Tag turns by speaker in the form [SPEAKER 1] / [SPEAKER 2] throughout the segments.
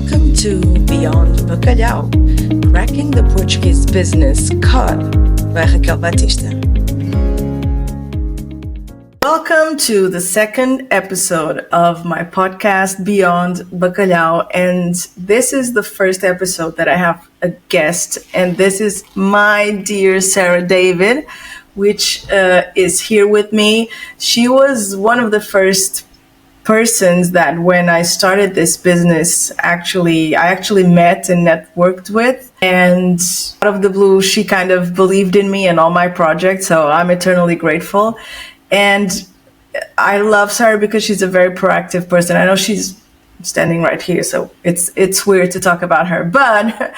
[SPEAKER 1] Welcome to Beyond Bacalhau, Cracking the Portuguese Business Code by Raquel Batista. Welcome to the second episode of my podcast, Beyond Bacalhau. And this is the first episode that I have a guest. And this is my dear Sarah Davie, which is here with me. She was one of the first persons that when I started this business, I actually met and networked with. And out of the blue, she kind of believed in me and all my projects. So I'm eternally grateful. And I love Sarah because she's a very proactive person. I know she's standing right here, so it's weird to talk about her, but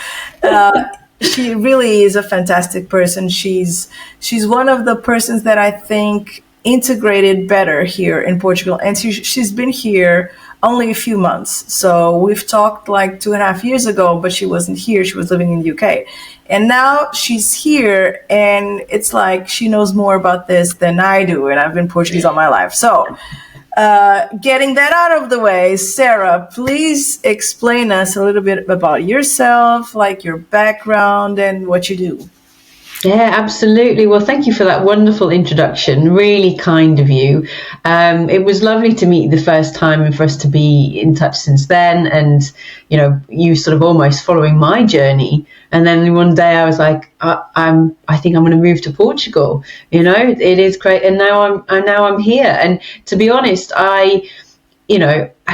[SPEAKER 1] she really is a fantastic person. She's one of the persons that I think integrated better here in Portugal, and she's been here only a few months. So we've talked like 2.5 years ago, but she wasn't here. She was living in the UK. And now she's here, and it's like she knows more about this than I do, and I've been Portuguese all my life. So getting that out of the way, Sarah, please explain us a little bit about yourself, like your background and what you do.
[SPEAKER 2] Yeah, absolutely. Well, thank you for that wonderful introduction. Really kind of you. It was lovely to meet you the first time and for us to be in touch since then. And, you know, you sort of almost following my journey. And then one day I was like, I think I'm going to move to Portugal. You know, it is great. And now I'm here. And to be honest, I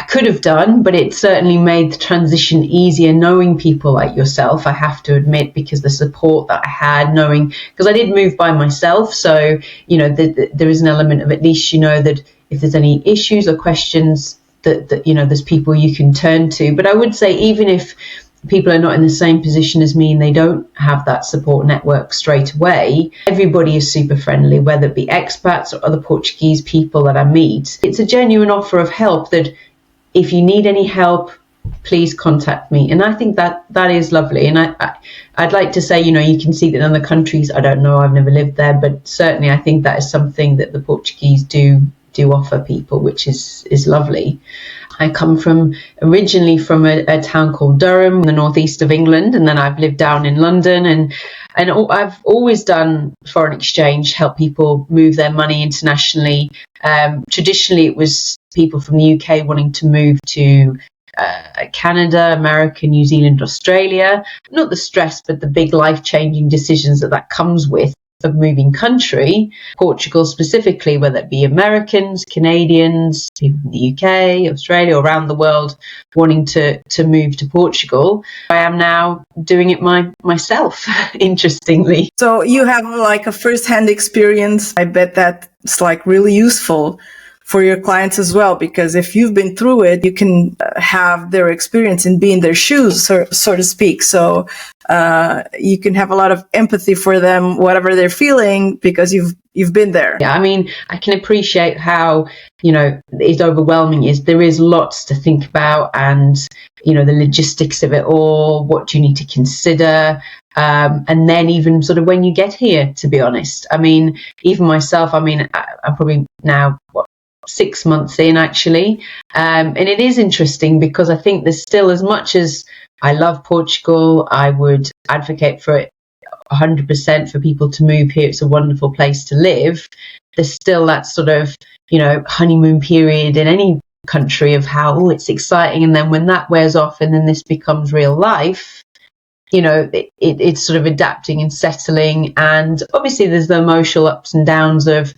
[SPEAKER 2] could have done, but it certainly made the transition easier knowing people like yourself, I have to admit, because the support that I had, knowing, because I did move by myself. So, you know, there is an element of at least, you know, that if there's any issues or questions that, you know, there's people you can turn to. But I would say even if people are not in the same position as me and they don't have that support network straight away, everybody is super friendly, whether it be expats or other Portuguese people that I meet. It's a genuine offer of help that if you need any help, please contact me. And I think that is lovely. And I'd like to say, you know, you can see that in other countries, I don't know, I've never lived there, but certainly I think that is something that the Portuguese do offer people, which is lovely. I come originally from a town called Durham, in the northeast of England, and then I've lived down in London, and I've always done foreign exchange, help people move their money internationally. Traditionally, it was people from the UK wanting to move to Canada, America, New Zealand, Australia. Not the stress, but the big life-changing decisions that comes with of moving country. Portugal specifically, whether it be Americans, Canadians, people from the UK, Australia, around the world wanting to move to Portugal. I am now doing it myself, interestingly.
[SPEAKER 1] So you have like a first-hand experience. I bet that's like really useful for your clients as well, because if you've been through it, you can have their experience and be in their shoes, so to speak. So you can have a lot of empathy for them, whatever they're feeling, because you've been there.
[SPEAKER 2] Yeah, I mean, I can appreciate how, you know, it's overwhelming is. There is lots to think about, and, you know, the logistics of it all, what do you need to consider? And then even sort of when you get here, to be honest, I mean, even myself, I mean, I'm probably now, 6 months in actually. And it is interesting because I think there's still, as much as I love Portugal, I would advocate for it 100% for people to move here. It's a wonderful place to live. There's still that sort of, you know, honeymoon period in any country of how, oh, it's exciting. And then when that wears off and then this becomes real life, you know, it's sort of adapting and settling. And obviously there's the emotional ups and downs of,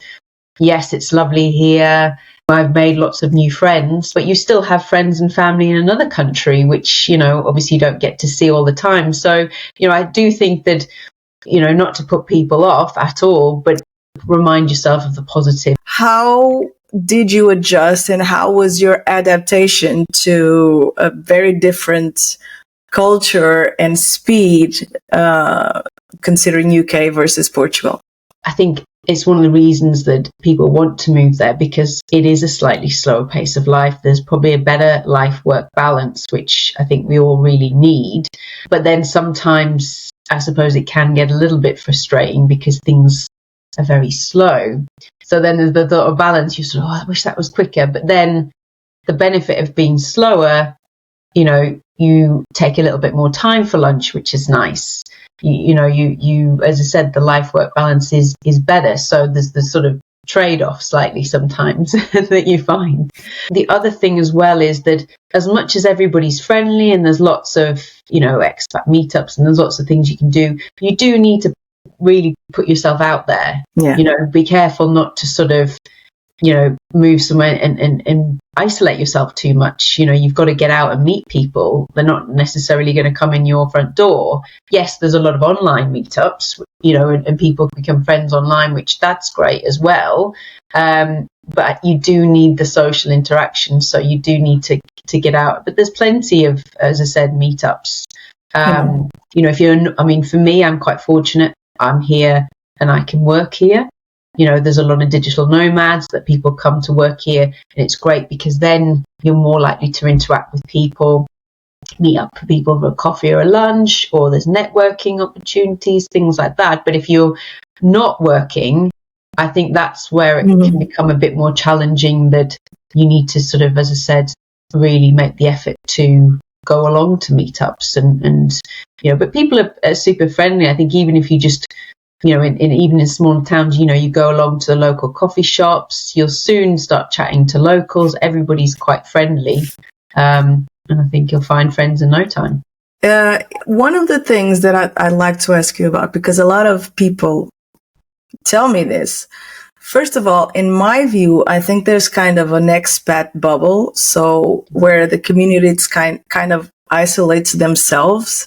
[SPEAKER 2] yes, it's lovely here. I've made lots of new friends, but you still have friends and family in another country, which, you know, obviously you don't get to see all the time. So, you know, I do think that, you know, not to put people off at all, but remind yourself of the positive.
[SPEAKER 1] How did you adjust, and how was your adaptation to a very different culture and speed, considering UK versus Portugal?
[SPEAKER 2] I think it's one of the reasons that people want to move there, because it is a slightly slower pace of life. There's probably a better life-work balance, which I think we all really need. But then sometimes I suppose it can get a little bit frustrating because things are very slow. So then there's the thought of balance. You sort of, I wish that was quicker. But then the benefit of being slower, you know, you take a little bit more time for lunch, which is nice. You as I said, the life work balance is better. So there's the sort of trade-off slightly sometimes that you find. The other thing as well is that as much as everybody's friendly and there's lots of, expat meetups and there's lots of things you can do, you do need to really put yourself out there.
[SPEAKER 1] Yeah.
[SPEAKER 2] Be careful not to sort of, move somewhere and isolate yourself too much. You've got to get out and meet people. They're not necessarily going to come in your front door. Yes, there's a lot of online meetups, and people become friends online, which that's great as well. But you do need the social interaction. So you do need to get out. But there's plenty of, as I said, meetups. For me, I'm quite fortunate. I'm here and I can work here. There's a lot of digital nomads that people come to work here, and it's great because then you're more likely to interact with people, meet up with people for a coffee or a lunch, or there's networking opportunities, things like that. But if you're not working, I think that's where it can become a bit more challenging, that you need to sort of, as I said, really make the effort to go along to meetups and but people are super friendly. I think even if you just even in small towns, you go along to the local coffee shops, you'll soon start chatting to locals. Everybody's quite friendly. And I think you'll find friends in no time.
[SPEAKER 1] One of the things that I'd like to ask you about, because a lot of people tell me this. First of all, in my view, I think there's kind of an expat bubble. So where the communities kind of isolate themselves.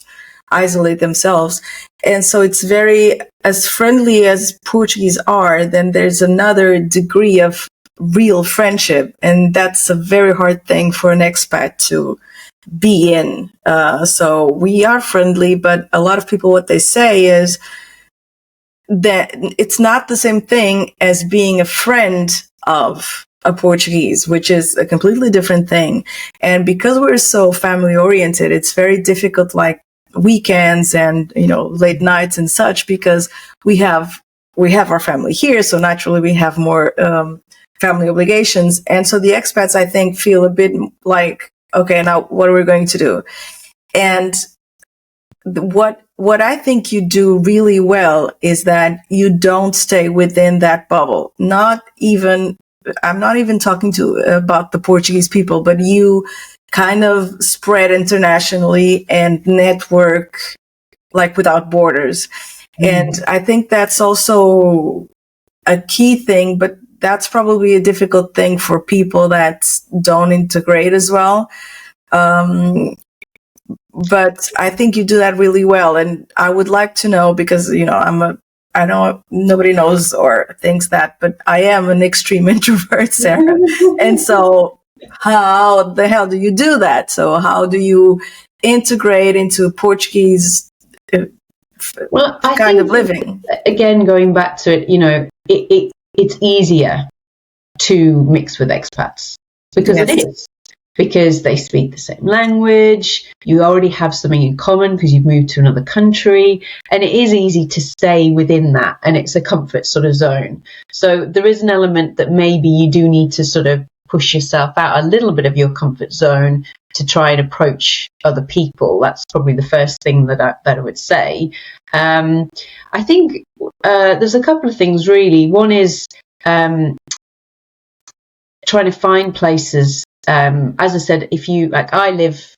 [SPEAKER 1] And so it's very, as friendly as Portuguese are, then there's another degree of real friendship. And that's a very hard thing for an expat to be in. So we are friendly, but a lot of people, what they say is that it's not the same thing as being a friend of a Portuguese, which is a completely different thing. And because we're so family oriented, it's very difficult, like weekends and late nights and such, because we have our family here, so naturally we have more family obligations. And so the expats, I think, feel a bit like, okay, now what are we going to do? And what I think you do really well is that you don't stay within that bubble. I'm not even talking about the Portuguese people, but you kind of spread internationally and network like without borders. And I think that's also a key thing, but that's probably a difficult thing for people that don't integrate as well. But I think you do that really well. And I would like to know, because, I know nobody knows or thinks that, but I am an extreme introvert, Sarah. And so how the hell do you do that? So how do you integrate into Portuguese kind of living?
[SPEAKER 2] Again, going back to it, it's easier to mix with expats because it is. Because they speak the same language, you already have something in common because you've moved to another country, and it is easy to stay within that, and it's a comfort sort of zone. So there is an element that maybe you do need to sort of push yourself out a little bit of your comfort zone to try and approach other people. That's probably the first thing that I would say. I think there's a couple of things really. One is trying to find places. As I said, if you I live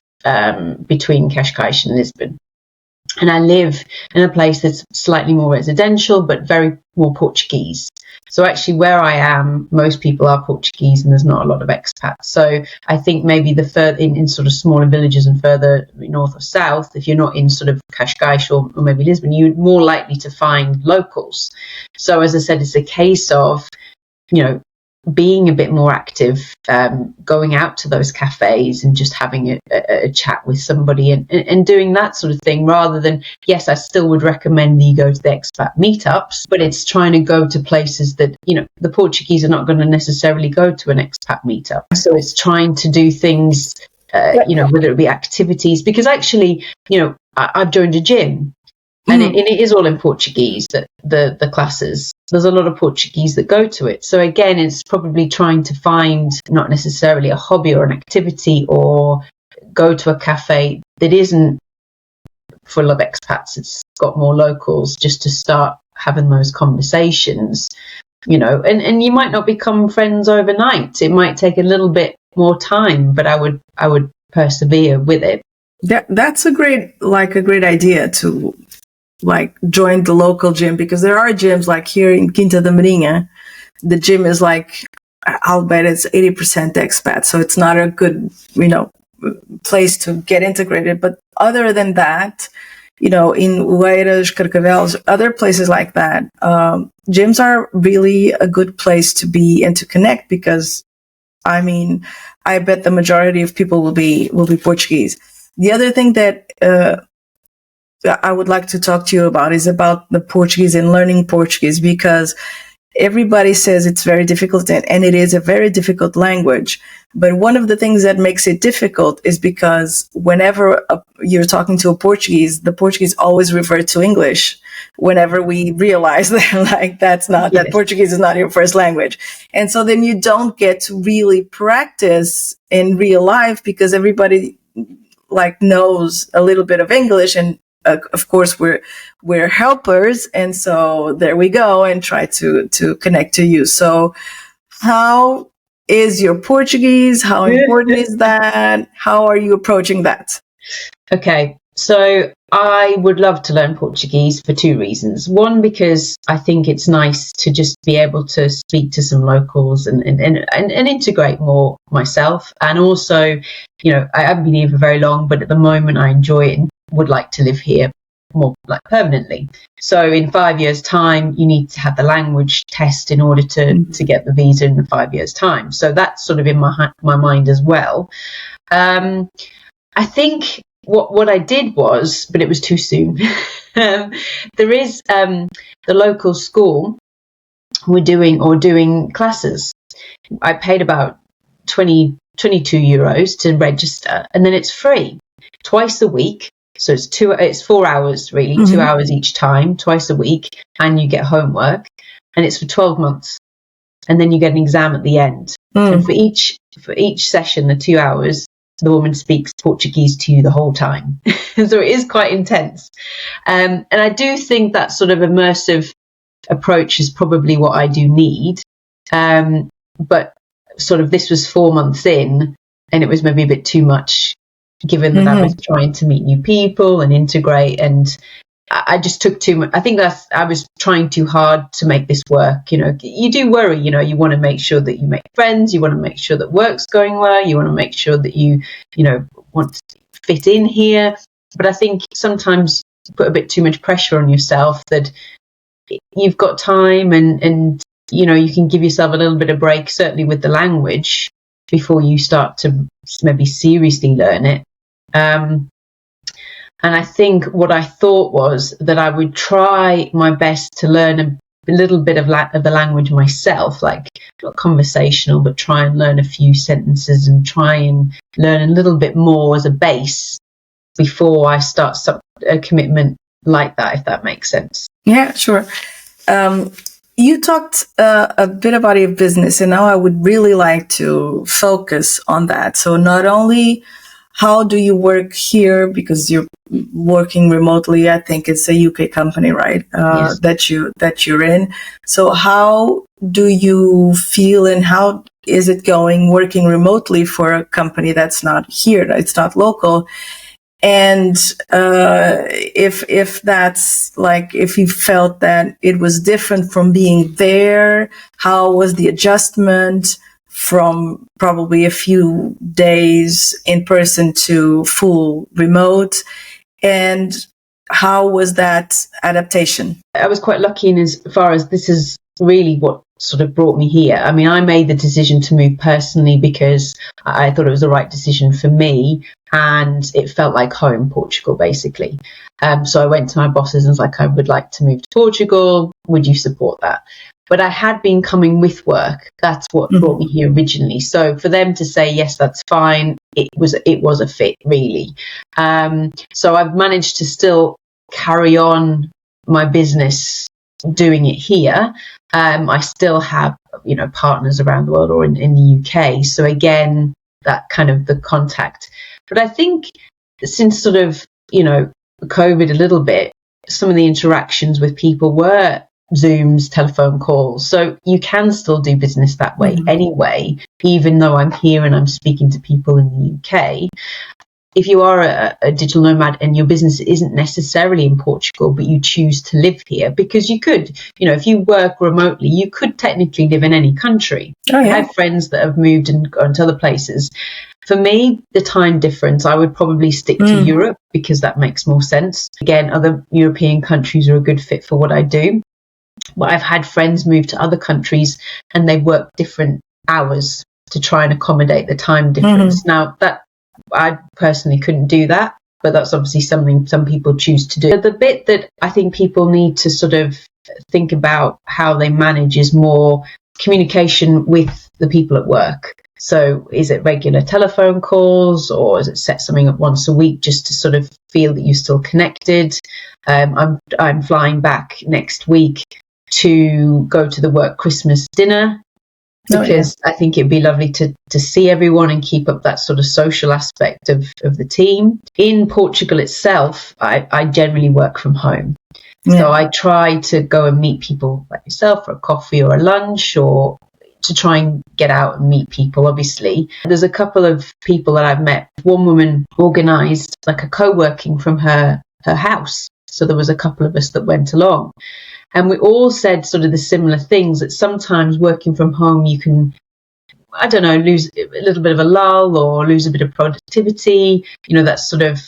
[SPEAKER 2] between Cascais and Lisbon, and I live in a place that's slightly more residential but very more Portuguese. So actually where I am, most people are Portuguese and there's not a lot of expats. So I think maybe the further in sort of smaller villages and further north or south, if you're not in sort of Cascais or maybe Lisbon, you're more likely to find locals. So as I said, it's a case of being a bit more active, going out to those cafes and just having a chat with somebody and doing that sort of thing, rather than, yes, I still would recommend that you go to the expat meetups, but it's trying to go to places that, the Portuguese are not going to necessarily go to an expat meetup. So it's trying to do things, whether it be activities, because actually, I've joined a gym. And it is all in Portuguese, the classes. There's a lot of Portuguese that go to it. So again, it's probably trying to find not necessarily a hobby or an activity or go to a cafe that isn't full of expats, it's got more locals, just to start having those conversations, and you might not become friends overnight. It might take a little bit more time, but I would persevere with it.
[SPEAKER 1] That's a great idea to join the local gym, because there are gyms like here in Quinta da Marinha. The gym is I'll bet it's 80% expats, so it's not a good, place to get integrated. But other than that, in Oeiras, Carcavelos, other places like that, gyms are really a good place to be and to connect, because I bet the majority of people will be Portuguese. The other thing that I would like to talk to you about is about the Portuguese and learning Portuguese, because everybody says it's very difficult, and it is a very difficult language. But one of the things that makes it difficult is because whenever you're talking to a Portuguese, the Portuguese always revert to English whenever we realize that that Portuguese is not your first language. And so then you don't get to really practice in real life, because everybody knows a little bit of English, and of course we're helpers, and so there we go, and try to connect to you. So how is your Portuguese? How important is that? How are you approaching that?
[SPEAKER 2] Okay, so I would love to learn Portuguese for two reasons. One, because I think it's nice to just be able to speak to some locals and integrate more myself. And also, I haven't been here for very long, but at the moment I enjoy it and would like to live here more permanently. So in 5 years' time, you need to have the language test in order to get the visa in the 5 years' time. So that's sort of in my mind as well. I think what I did was, but it was too soon. There is the local school doing classes. I paid about 22 euros to register, and then it's free twice a week. So it's 4 hours really, 2 hours each time, twice a week, and you get homework, and it's for 12 months, and then you get an exam at the end. And for each session, the 2 hours, the woman speaks Portuguese to you the whole time. So it is quite intense. And I do think that sort of immersive approach is probably what I do need. But sort of this was 4 months in, and it was maybe a bit too much, given that I was trying to meet new people and integrate, and I just took too much. I think I was trying too hard to make this work. You do worry, you want to make sure that you make friends, you want to make sure that work's going well, you want to make sure that you want to fit in here. But I think sometimes you put a bit too much pressure on yourself, that you've got time and you can give yourself a little bit of break, certainly with the language, before you start to maybe seriously learn it. And I think what I thought was that I would try my best to learn a little bit of the language myself, not conversational, but try and learn a few sentences and try and learn a little bit more as a base before I start a commitment like that, if that makes sense.
[SPEAKER 1] Yeah, sure. You talked a bit about your business, and now I would really like to focus on that. So not only how do you work here, because you're working remotely, I think it's a UK company, right?
[SPEAKER 2] Yes.
[SPEAKER 1] that you're in. So how do you feel, and how is it going working remotely for a company that's not here, it's not local? And if that's if you felt that it was different from being there, how was the adjustment from probably a few days in person to full remote? And how was that adaptation?
[SPEAKER 2] I was quite lucky in as far as this is really what sort of brought me here. I mean, I made the decision to move personally because I thought it was the right decision for me, and it felt like home, Portugal, basically. So I went to my bosses and was like, I would like to move to Portugal. Would you support that? But I had been coming with work. That's what brought me here originally. So for them to say, yes, that's fine, it was a fit, really. So I've managed to still carry on my business doing it here. I still have, partners around the world or in the UK. So again, that kind of the contact. But I think since sort of, COVID a little bit, some of the interactions with people were Zooms, telephone calls. So you can still do business that way anyway, even though I'm here and I'm speaking to people in the UK. If you are a digital nomad and your business isn't necessarily in Portugal, but you choose to live here, because you could, if you work remotely, you could technically live in any country.
[SPEAKER 1] Oh, yeah.
[SPEAKER 2] I have friends that have moved and gone to other places. For me, the time difference, I would probably stick to Europe because that makes more sense. Again, other European countries are a good fit for what I do. But I've had friends move to other countries and they work different hours to try and accommodate the time difference. Now, that I personally couldn't do that, but that's obviously something some people choose to do. But the bit that I think people need to sort of think about how they manage is more communication with the people at work. So is it regular telephone calls, or is it set something up once a week just to sort of feel that you're still connected? I'm flying back next week to go to the work Christmas dinner, because I think it'd be lovely to see everyone and keep up that sort of social aspect of the team. In Portugal itself, I generally work from home. So I try to go and meet people like yourself for a coffee or a lunch, or to try and get out and meet people, obviously. There's a couple of people that I've met. One woman organised like a co-working from her house. So there was a couple of us that went along. And we all said sort of the similar things, that sometimes working from home, you can, lose a little bit of a lull or lose a bit of productivity. That's sort of,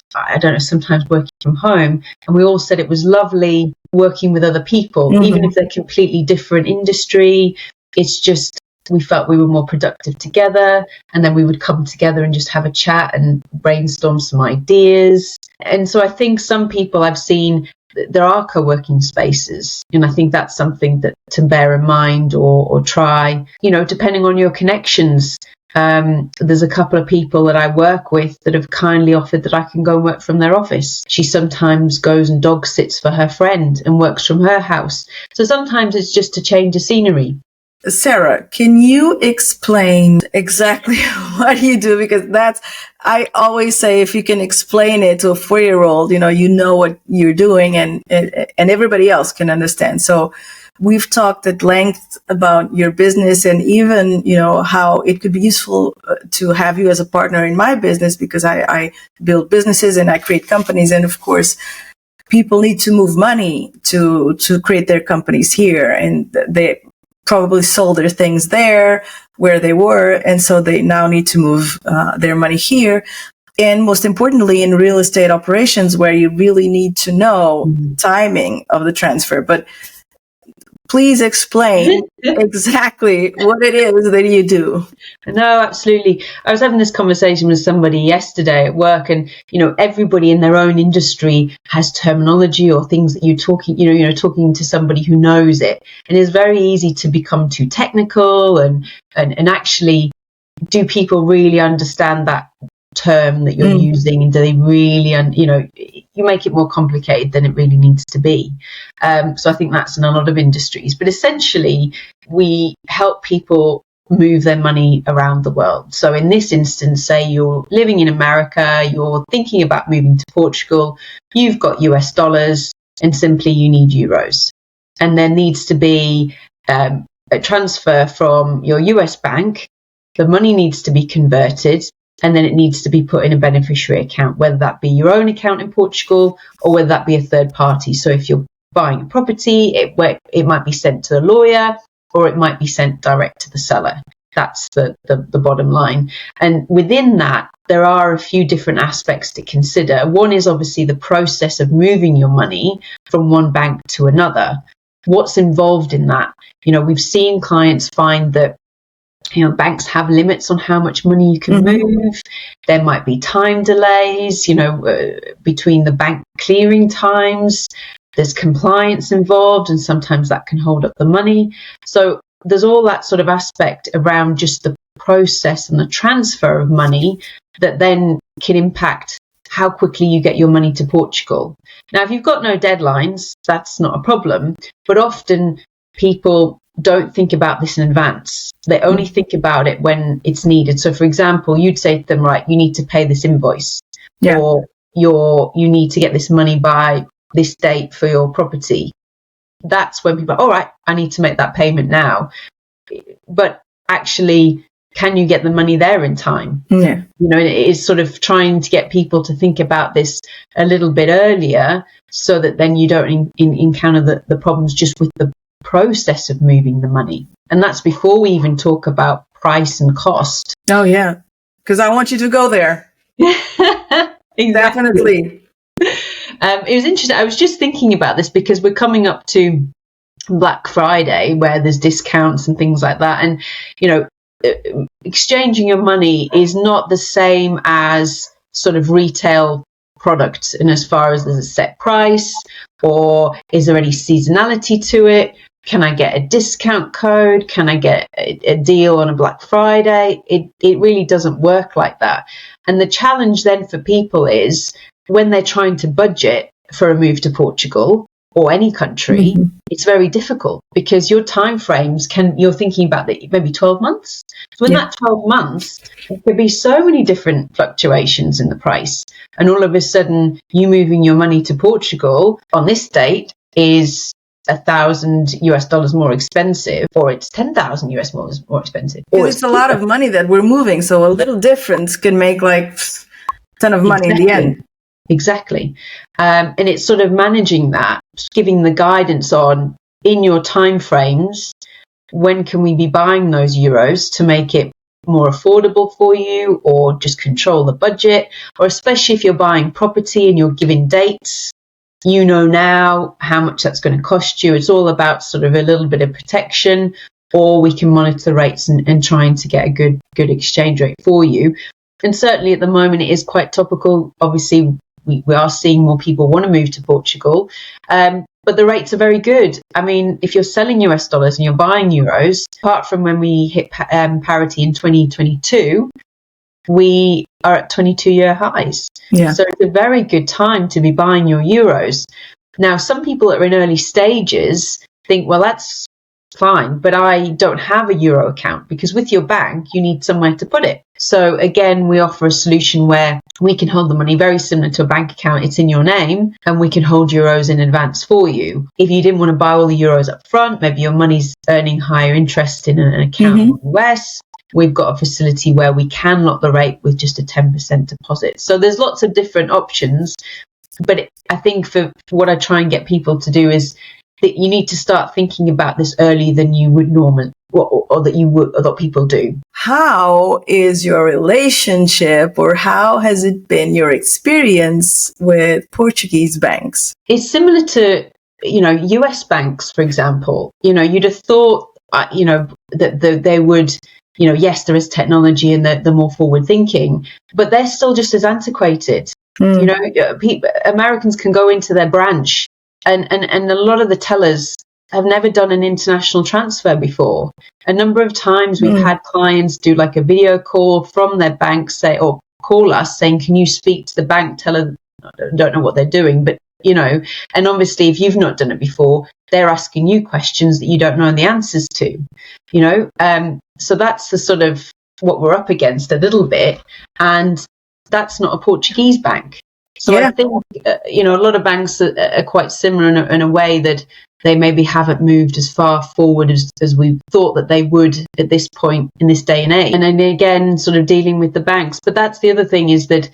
[SPEAKER 2] sometimes working from home. And we all said it was lovely working with other people, even if they're completely different industry. It's just, we felt we were more productive together, and then we would come together and just have a chat and brainstorm some ideas. And so I think some people I've seen, there are co-working spaces, and I think that's something that to bear in mind or try, depending on your connections. There's a couple of people that I work with that have kindly offered that I can go and work from their office. She sometimes goes and dog sits for her friend and works from her house. So sometimes it's just to change the scenery.
[SPEAKER 1] Sarah, can you explain exactly what you do? Because I always say, if you can explain it to a 4-year-old, you know what you're doing, and everybody else can understand. So we've talked at length about your business, and even, how it could be useful to have you as a partner in my business, because I build businesses and I create companies. And of course, people need to move money to create their companies here, and they probably sold their things there where they were, and so they now need to move their money here. And most importantly, in real estate operations, where you really need to know timing of the transfer. But please explain exactly what it is that you do.
[SPEAKER 2] No, absolutely. I was having this conversation with somebody yesterday at work, and everybody in their own industry has terminology or things that you're talking to somebody who knows it, and it's very easy to become too technical. And actually, do people really understand that term that you're using, and do they really, you make it more complicated than it really needs to be. So I think that's in a lot of industries, but essentially we help people move their money around the world. So in this instance, say you're living in America, you're thinking about moving to Portugal, you've got US dollars, and simply you need euros, and there needs to be a transfer from your US bank. The money needs to be converted, and then it needs to be put in a beneficiary account, whether that be your own account in Portugal or whether that be a third party. So if you're buying a property, it might be sent to a lawyer, or it might be sent direct to the seller. That's the bottom line. And within that, there are a few different aspects to consider. One is obviously the process of moving your money from one bank to another. What's involved in that? We've seen clients find that banks have limits on how much money you can move. There might be time delays, between the bank clearing times. There's compliance involved, and sometimes that can hold up the money. So there's all that sort of aspect around just the process and the transfer of money that then can impact how quickly you get your money to Portugal. Now, if you've got no deadlines, that's not a problem. But often people don't think about this in advance. They only think about it when it's needed. So, for example, you'd say to them, right, you need to pay this invoice, or you need to get this money by this date for your property. That's when people are, all right, I need to make that payment now. But actually, can you get the money there in time?
[SPEAKER 1] Yeah.
[SPEAKER 2] You know, it is sort of trying to get people to think about this a little bit earlier, so that then you don't encounter the problems just with the process of moving the money. And that's before we even talk about price and cost.
[SPEAKER 1] Oh, yeah. Because I want you to go there.
[SPEAKER 2] Exactly.
[SPEAKER 1] Definitely.
[SPEAKER 2] It was interesting. I was just thinking about this because we're coming up to Black Friday, where there's discounts and things like that. And, you know, exchanging your money is not the same as sort of retail products, and as far as there's a set price, or is there any seasonality to it? Can I get a discount code? Can I get a deal on a Black Friday? It really doesn't work like that. And the challenge then for people is when they're trying to budget for a move to Portugal or any country, it's very difficult because your time frames you're thinking about maybe 12 months. So in that 12 months, there could be so many different fluctuations in the price. And all of a sudden, you moving your money to Portugal on this date is $1,000 more expensive, or it's $10,000 more expensive. Or
[SPEAKER 1] it's a lot of money that we're moving. So a little difference can make like a ton of money in the end.
[SPEAKER 2] Exactly. And it's sort of managing that, giving the guidance on in your time frames, when can we be buying those euros to make it more affordable for you, or just control the budget, or especially if you're buying property and you're giving dates, you know now how much that's going to cost you. It's all about sort of a little bit of protection, or we can monitor rates and trying to get a good exchange rate for you. And certainly at the moment it is quite topical. Obviously, we are seeing more people want to move to Portugal, but the rates are very good. I mean, if you're selling US dollars and you're buying euros, apart from when we hit parity in 2022, we are at 22-year highs.
[SPEAKER 1] Yeah.
[SPEAKER 2] So it's a very good time to be buying your euros. Now, some people that are in early stages think, well, that's fine, but I don't have a euro account, because with your bank, you need somewhere to put it. So again, we offer a solution where we can hold the money very similar to a bank account. It's in your name, and we can hold euros in advance for you. If you didn't want to buy all the euros up front, maybe your money's earning higher interest in an account in the US, we've got a facility where we can lock the rate with just a 10% deposit. So there's lots of different options. But I think for what I try and get people to do is that you need to start thinking about this earlier than you would normally, or that people do.
[SPEAKER 1] How is your relationship, or how has it been your experience with Portuguese banks?
[SPEAKER 2] It's similar to, US banks, for example. You'd have thought, that they would, yes, there is technology and they're more forward thinking, but they're still just as antiquated. Americans can go into their branch and a lot of the tellers have never done an international transfer before. A number of times we've had clients do like a video call from their bank, or call us saying, can you speak to the bank teller? I don't know what they're doing, but and obviously if you've not done it before, they're asking you questions that you don't know the answers to, so that's the sort of what we're up against a little bit. And that's not a Portuguese bank. So I think, a lot of banks are quite similar in a way that they maybe haven't moved as far forward as we thought that they would at this point in this day and age. And then again, sort of dealing with the banks. But that's the other thing, is that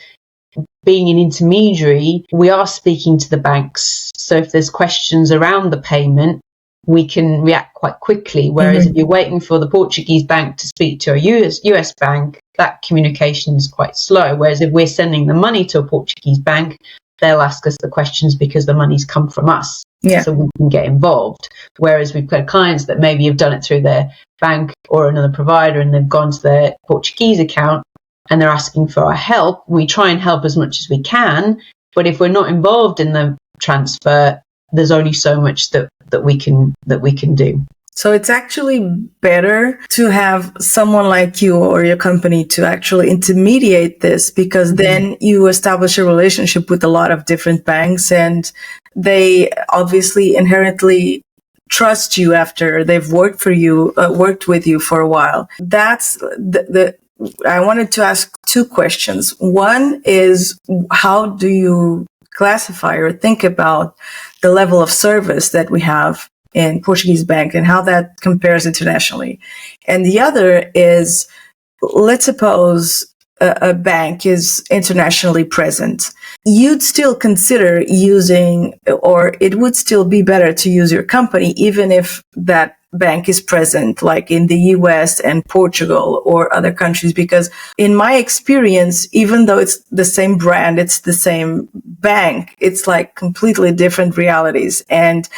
[SPEAKER 2] being an intermediary, we are speaking to the banks. So if there's questions around the payment, we can react quite quickly. Whereas if you're waiting for the Portuguese bank to speak to a US bank, that communication is quite slow. Whereas if we're sending the money to a Portuguese bank, they'll ask us the questions because the money's come from us.
[SPEAKER 1] Yeah.
[SPEAKER 2] So we can get involved. Whereas we've got clients that maybe have done it through their bank or another provider, and they've gone to their Portuguese account and they're asking for our help. We try and help as much as we can, but if we're not involved in the transfer, there's only so much that we can do.
[SPEAKER 1] So it's actually better to have someone like you or your company to actually intermediate this, because then you establish a relationship with a lot of different banks, and they obviously inherently trust you after they've worked with you for a while. That's I wanted to ask two questions. One is, how do you classify or think about the level of service that we have in Portuguese bank and how that compares internationally? And the other is, let's suppose a bank is internationally present. You'd still consider using, or it would still be better to use your company, even if that bank is present, like in the US and Portugal or other countries, because in my experience, even though it's the same brand, it's the same bank, it's like completely different realities. And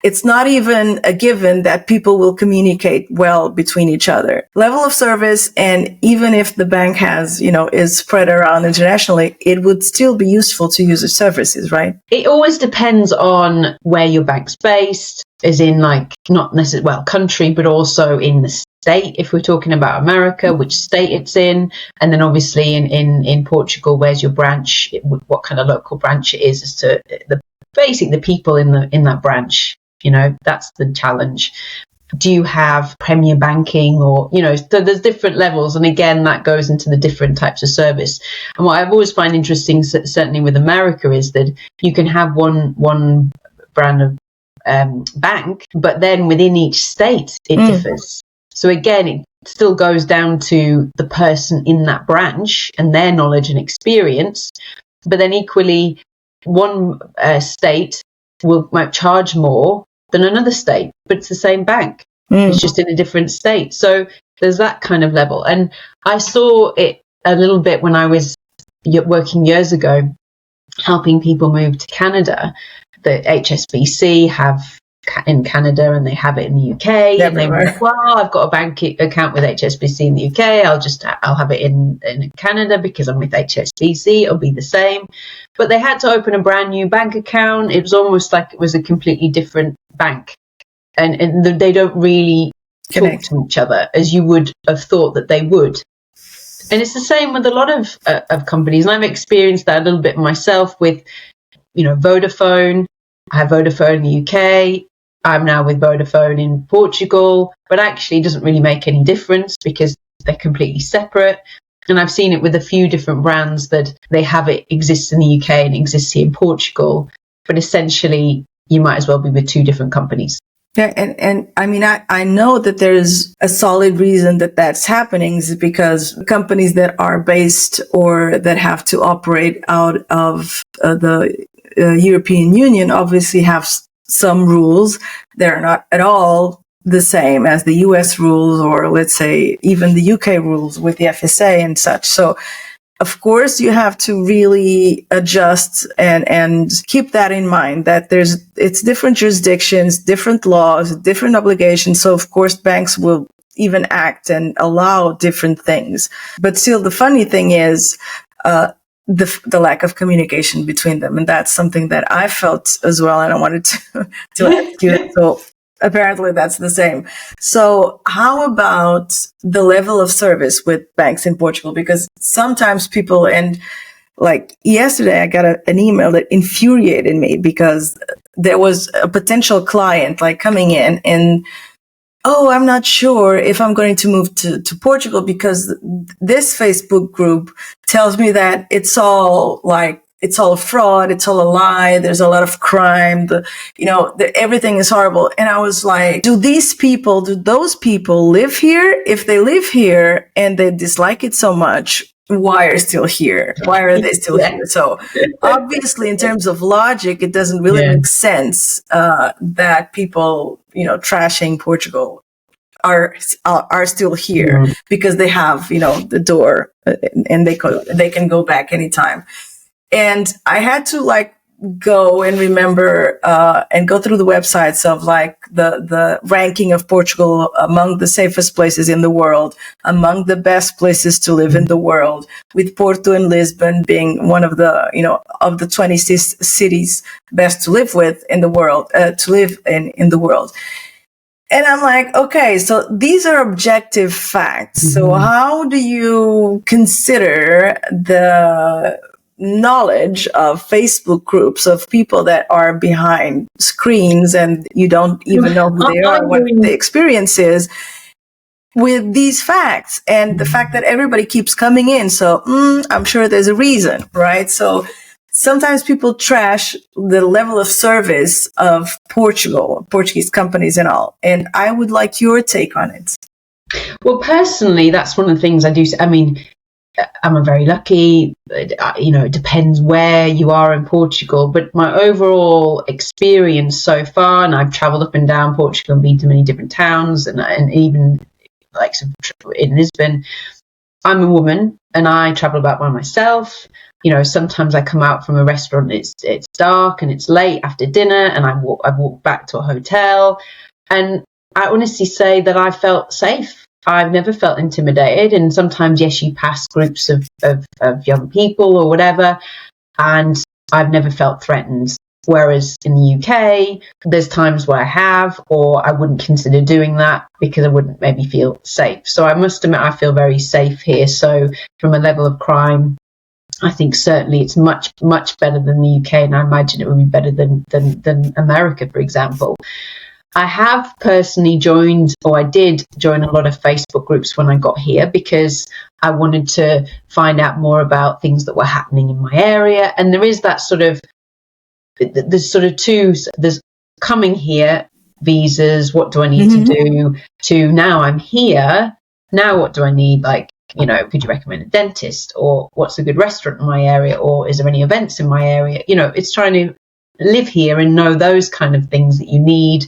[SPEAKER 1] it's not even a given that people will communicate well between each other. Level of service, and even if the bank has, is spread around internationally, it would still be useful to use the services, right?
[SPEAKER 2] It always depends on where your bank's based, as in like not necessarily, country, but also in the state. If we're talking about America, which state it's in, and then obviously in Portugal, where's your branch, what kind of local branch it is, as to the people in that branch. That's the challenge. Do you have premier banking, or, so there's different levels. And again, that goes into the different types of service. And what I've always find interesting, certainly with America, is that you can have one brand of bank, but then within each state, it differs. So again, it still goes down to the person in that branch and their knowledge and experience. But then equally, one state might charge more than another state, but it's the same bank. It's just in a different state. So there's that kind of level. And I saw it a little bit when I was working years ago, helping people move to Canada. The HSBC have in Canada and they have it in the UK. Everywhere. And they were, well, I've got a bank account with HSBC in the UK. I'll have it in Canada because I'm with HSBC. It'll be the same. But they had to open a brand new bank account. It was almost like it was a completely different bank. And they don't really talk to each other as you would have thought that they would. And it's the same with a lot of companies. And I've experienced that a little bit myself with, Vodafone. I have Vodafone in the UK. I'm now with Vodafone in Portugal, but actually it doesn't really make any difference because they're completely separate. And I've seen it with a few different brands that they have it exists in the UK and exists here in Portugal, but essentially you might as well be with two different companies.
[SPEAKER 1] Yeah, and I mean, I know that there's a solid reason that that's happening, is because companies that are based or that have to operate out of the European Union obviously have some rules that are not at all the same as the US rules, or let's say even the UK rules with the FSA and such. So of course you have to really adjust and keep that in mind, that it's different jurisdictions, different laws, different obligations. So of course banks will even act and allow different things. But still, the funny thing is, the lack of communication between them. And that's something that I felt as well. And I wanted to ask you. So apparently that's the same. So how about the level of service with banks in Portugal? Because sometimes people, and like yesterday, I got an email that infuriated me because there was a potential client like coming in and, oh, I'm not sure if I'm going to move to Portugal because this Facebook group tells me that it's all a fraud, it's all a lie, there's a lot of crime, everything is horrible. And I was like, do those people live here? If they live here and they dislike it so much, why are they still here? So obviously, in terms of logic, it doesn't really make sense that people, trashing Portugal are still here because they have, the door and they can go back anytime. And I had to go and remember and go through the websites of the ranking of Portugal among the safest places in the world, among the best places to live in the world, with Porto and Lisbon being one of the, of the 26 cities best to live with in the world, to live in the world. And I'm like, okay, so these are objective facts. So how do you consider the knowledge of Facebook groups of people that are behind screens and you don't even know who they are, what the experience is, with these facts and the fact that everybody keeps coming in. So I'm sure there's a reason, right? So sometimes people trash the level of service of Portugal, Portuguese companies and all. And I would like your take on it.
[SPEAKER 2] Well, personally, that's one of the things I do. I mean, I'm very lucky. It depends where you are in Portugal, but my overall experience so far, and I've traveled up and down Portugal and been to many different towns, and even like in Lisbon, I'm a woman and I travel about by myself. Sometimes I come out from a restaurant, it's dark and it's late after dinner, and I've walked back to a hotel, and I honestly say that I felt safe. I've never felt intimidated, and sometimes, yes, you pass groups of young people or whatever, and I've never felt threatened. Whereas in the UK, there's times where I have, or I wouldn't consider doing that because I wouldn't maybe feel safe. So I must admit, I feel very safe here. So from a level of crime, I think certainly it's much, much better than the UK, and I imagine it would be better than America, for example. I have personally I did join a lot of Facebook groups when I got here because I wanted to find out more about things that were happening in my area. And there is that there's coming here, visas, what do I need to do, to now I'm here, now what do I need? Like, could you recommend a dentist, or what's a good restaurant in my area, or is there any events in my area? It's trying to live here and know those kind of things that you need.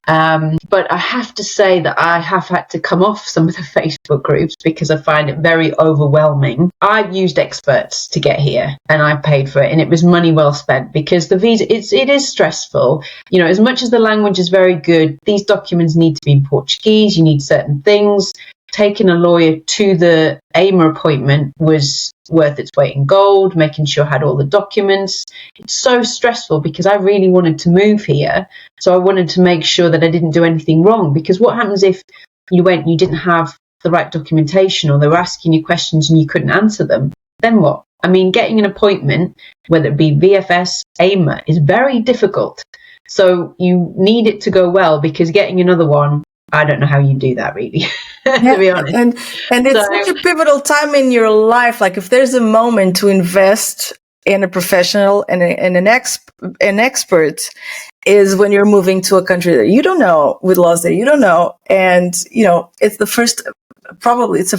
[SPEAKER 2] But I have to say that I have had to come off some of the Facebook groups because I find it very overwhelming. I've used experts to get here and I paid for it, and it was money well spent because the visa, it is stressful. As much as the language is very good, these documents need to be in Portuguese. You need certain things. Taking a lawyer to the AIMA appointment was worth its weight in gold, making sure I had all the documents. It's so stressful because I really wanted to move here. So I wanted to make sure that I didn't do anything wrong, because what happens if you went and you didn't have the right documentation, or they were asking you questions and you couldn't answer them? Then what? I mean, getting an appointment, whether it be VFS, AIMA, is very difficult. So you need it to go well, because getting another one, I don't know how you do that, really, to be honest.
[SPEAKER 1] And it's such a pivotal time in your life. Like, if there's a moment to invest in a professional and an expert, is when you're moving to a country that you don't know, with laws that you don't know. And, it's the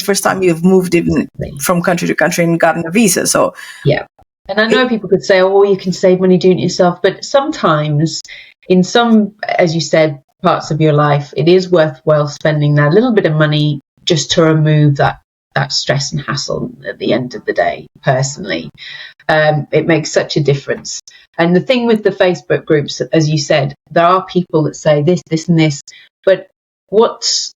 [SPEAKER 1] first time you've moved even from country to country and gotten a visa. So,
[SPEAKER 2] yeah. And I know people could say, oh, you can save money doing it yourself. But sometimes in some, as you said, parts of your life, it is worthwhile spending that little bit of money just to remove that stress and hassle at the end of the day. Personally, it makes such a difference. And the thing with the Facebook groups, as you said, there are people that say this, and this, but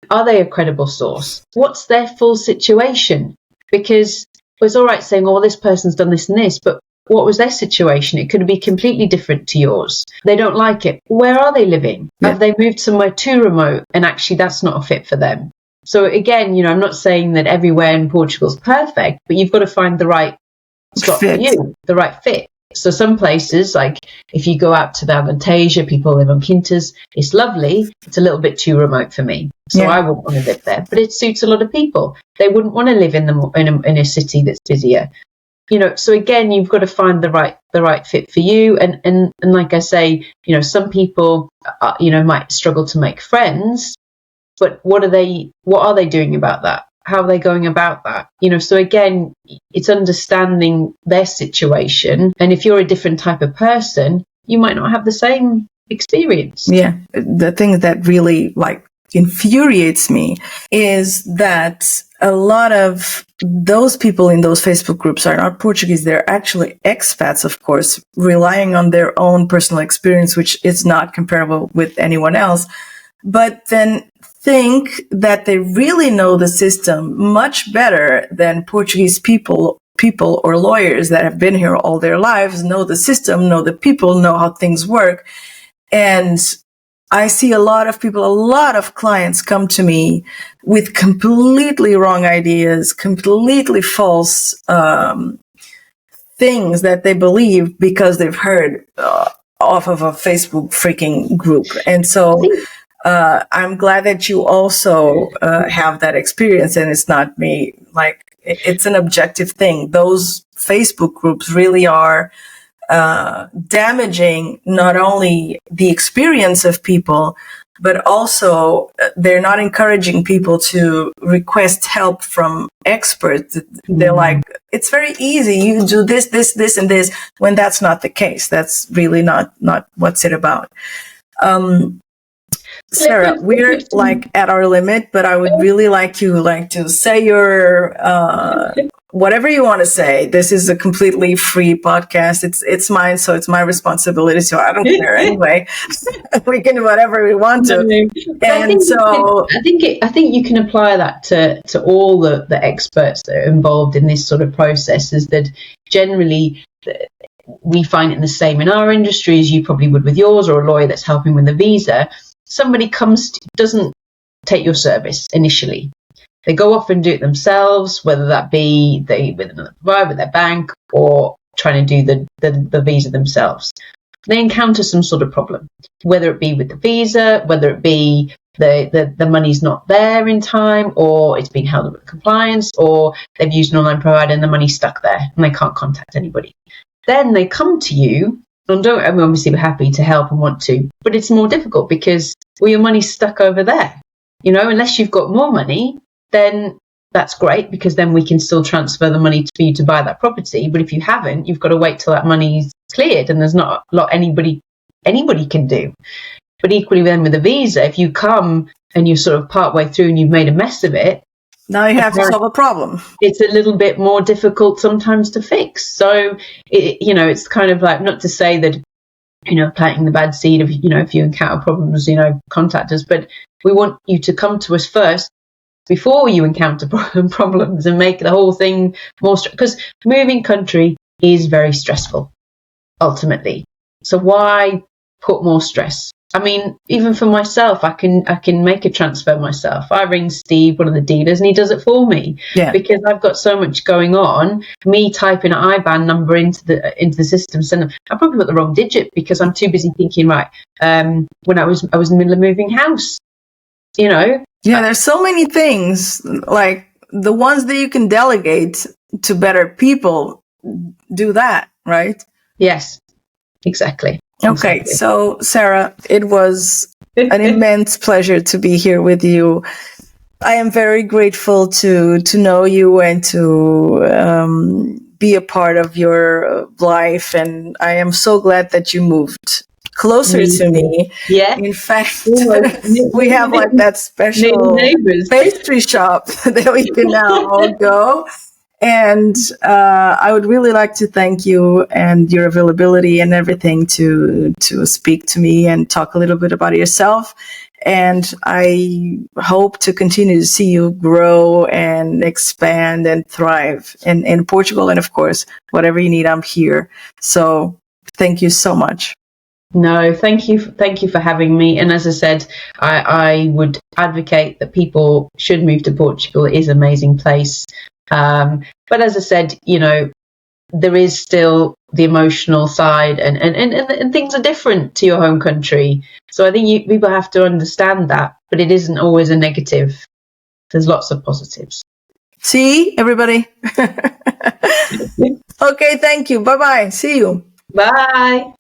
[SPEAKER 2] are they a credible source? What's their full situation? Because it's all right saying, oh, this person's done this and this, but what was their situation? It could be completely different to yours. They don't like it. Where are they living? Yeah. Have they moved somewhere too remote, and actually that's not a fit for them? So again, I'm not saying that everywhere in Portugal is perfect, but you've got to find the right spot for you, the right fit. So some places, like if you go out to the Avantasia, people live on Quintas, it's lovely. It's a little bit too remote for me. So I wouldn't want to live there, but it suits a lot of people. They wouldn't want to live in a city that's busier. So again, you've got to find the right fit for you. And like I say, some people, might struggle to make friends, but what are they doing about that? How are they going about that? So again, it's understanding their situation. And if you're a different type of person, you might not have the same experience.
[SPEAKER 1] Yeah. The thing that really infuriates me is that a lot of those people in those Facebook groups are not Portuguese. They're actually expats, of course, relying on their own personal experience, which is not comparable with anyone else. But then think that they really know the system much better than Portuguese people or lawyers that have been here all their lives, know the system, know the people, know how things work. And I see a lot of clients come to me with completely wrong ideas, completely false things that they believe because they've heard off of a Facebook freaking group. And so I'm glad that you also have that experience, and it's not me. Like, it's an objective thing. Those Facebook groups really are damaging not only the experience of people, but also they're not encouraging people to request help from experts. They're like, it's very easy. You do this, this, this, and this, when that's not the case. That's really not what's it about. Sarah, we're like at our limit, but I would really like you to say your whatever you want to say. This is a completely free podcast. It's mine, so it's my responsibility. So I don't care anyway. We can do whatever we want to. And
[SPEAKER 2] I think you can apply that to all the experts that are involved in this sort of process. Is that generally we find it the same in our industry as you probably would with yours, or a lawyer that's helping with the visa. Somebody doesn't take your service initially. They go off and do it themselves, whether that be with another provider, with their bank, or trying to do the visa themselves. They encounter some sort of problem, whether it be with the visa, whether it be the money's not there in time, or it's been held up with compliance, or they've used an online provider and the money's stuck there and they can't contact anybody. Then they come to you. And obviously we're happy to help and want to, but it's more difficult because, well, your money's stuck over there. You know, unless you've got more money, then that's great, because then we can still transfer the money for you to buy that property. But if you haven't, you've got to wait till that money's cleared, and there's not a lot anybody can do. But equally then with a visa, if you come and you're sort of part way through and you've made a mess of it,
[SPEAKER 1] now you have to solve a problem.
[SPEAKER 2] It's a little bit more difficult sometimes to fix. So, it's kind of like, not to say that, planting the bad seed of, if you encounter problems, contact us. But we want you to come to us first before you encounter problems, and make the whole thing more because moving country is very stressful, ultimately. So why put more stress? I mean, even for myself, I can make a transfer myself. I ring Steve, one of the dealers, and he does it for me.
[SPEAKER 1] Yeah.
[SPEAKER 2] Because I've got so much going on. Me typing an IBAN number into the system, I probably put the wrong digit because I'm too busy thinking. Right, when I was in the middle of moving house, Yeah,
[SPEAKER 1] there's so many things, like the ones that you can delegate to better people. Do that, right?
[SPEAKER 2] Yes, exactly.
[SPEAKER 1] Okay, so Sarah, it was an immense pleasure to be here with you. I am very grateful to know you and to be a part of your life, and I am so glad that you moved closer to me.
[SPEAKER 2] Yeah.
[SPEAKER 1] In fact, we have like that special pastry shop that we can now all go. And I would really like to thank you and your availability and everything to speak to me and talk a little bit about yourself. And I hope to continue to see you grow and expand and thrive in Portugal. And of course, whatever you need, I'm here. So thank you so much.
[SPEAKER 2] No, thank you for having me. And as I said, I would advocate that people should move to Portugal. It is an amazing place. But as I said, there is still the emotional side, and things are different to your home country. So I think people have to understand that, but it isn't always a negative. There's lots of positives.
[SPEAKER 1] See, everybody. Okay, thank you. Bye-bye. See you.
[SPEAKER 2] Bye.